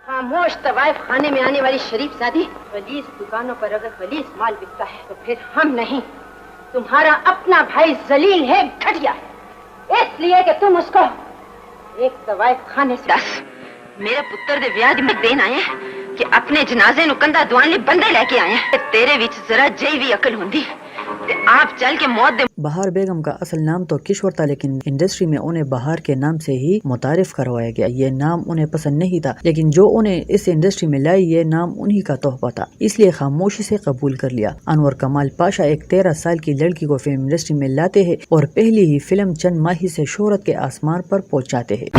खामोश तवाइफ खाने में आने वाली शरीफ सादी खलीस दुकानों पर अगर खलीस माल बिकता है तो फिर हम नहीं, तुम्हारा अपना भाई जलील है, घटिया है, इसलिए कि तुम उसको एक तवाइफ खाने से दस मेरे पुत्र दे व्याह में देन आए कि अपने जनाजे नु कंधा दुआन ले बंदे लेके आए हैं। तेरे विच जरा जई भी अकल हुंदी ते आप चल के मौत दे। बहार बेगम का असल नाम तो किश्वर था, लेकिन इंडस्ट्री में उन्हें बहार के नाम से ही मुतारिफ करवाया गया। ये नाम उन्हें पसंद नहीं था, लेकिन जो उन्हें इस इंडस्ट्री में लाई ये नाम उन्हीं का तोहफा था, इसलिए खामोशी से कबूल कर लिया। अनवर कमाल पाशा एक 13 साल की लड़की को फिल्म इंडस्ट्री में लाते हैं और पहली ही फिल्म चंद माही से शोहरत के आसमान पर पहुंचाते हैं।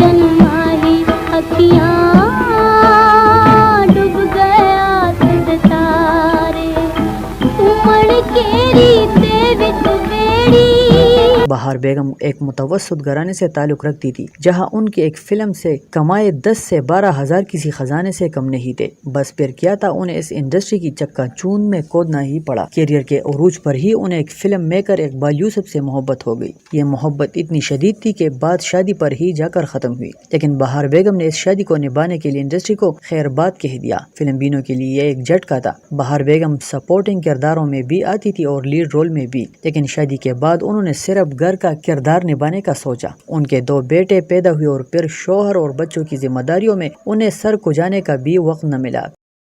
बहार बेगम एक मुतवस्सित घराने से ताल्लुक रखती थी, जहां उनकी एक फिल्म से कमाए 10 से 12 हजार किसी खजाने से कम नहीं थे। बस फिर क्या था, उन्हें इस इंडस्ट्री की चक्काचूंद में कूदना ही पड़ा। करियर के उरूज पर ही उन्हें एक फिल्म मेकर इकबाल यूसुफ से मोहब्बत हो गई। ये मोहब्बत इतनी शदीद थी कि बाद शादी पर ही जाकर खत्म हुई, लेकिन बहार बेगम ने इस शादी को निभाने के लिए इंडस्ट्री को खैरबाद कह दिया। फिल्म बीनों के लिए ये एक झटका था। बहार बेगम सपोर्टिंग किरदारों में भी आती थी और लीड रोल में भी, लेकिन शादी के बाद उन्होंने सिर्फ घर का किरदार निभाने का सोचा। उनके 2 बेटे पैदा हुए और फिर शोहर और बच्चों की जिम्मेदारियों में उन्हें सर कुजाने का भी वक्त न मिला।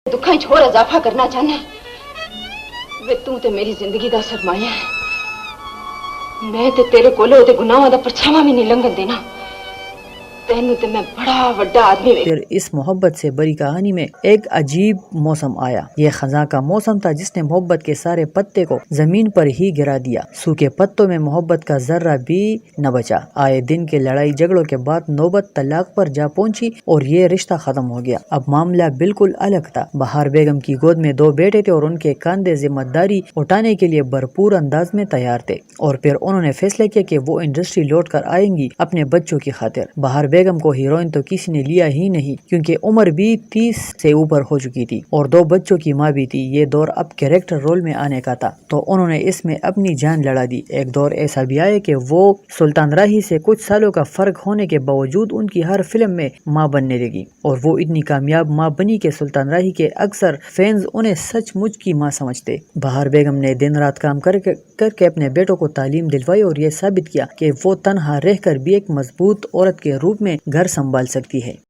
दुखा छोड़ इजाफा करना चाहना वे तू ते मेरी जिंदगी दा सरमाया है। मैं ते तेरे कोले ओदे गुनाहां दा परछावां भी नहीं लंघन देना। तेनू ते मैं बड़ा वड्डा आदमी। फिर इस मोहब्बत से बड़ी कहानी में एक अजीब मौसम आया। ये खजा का मौसम था जिसने मोहब्बत के सारे पत्ते को जमीन पर ही गिरा दिया। सूखे पत्तों में मोहब्बत का जर्रा भी न बचा। आए दिन के लड़ाई झगड़ों के बाद नौबत तलाक पर जा पहुंची और ये रिश्ता खत्म हो गया। अब मामला बिल्कुल अलग था। बहार बेगम की गोद में 2 बेटे थे और उनके कंधे जिम्मेदारी उठाने के लिए भरपूर अंदाज में तैयार थे, और फिर उन्होंने फैसला किया कि वो इंडस्ट्री लौट कर आएंगी अपने बच्चों की खातिर। बहार बेगम को हीरोइन तो किसी ने लिया ही नहीं, क्योंकि उम्र भी 30 से ऊपर हो चुकी थी और 2 बच्चों की माँ भी थी। ये दौर अब कैरेक्टर रोल में आने का था, तो उन्होंने इसमें अपनी जान लड़ा दी। एक दौर ऐसा भी आया कि वो सुल्तान राही से कुछ सालों का फर्क होने के बावजूद उनकी हर फिल्म में माँ बनने लगी, और वो इतनी कामयाब माँ बनी कि सुल्तान राही के अक्सर फैंस उन्हें सचमुच की माँ समझते। बहार बेगम ने दिन रात काम करके अपने बेटों को तालीम दिलवाई और ये साबित किया कि वो तन्हा रहकर भी एक मजबूत औरत के रूप में घर संभाल सकती है।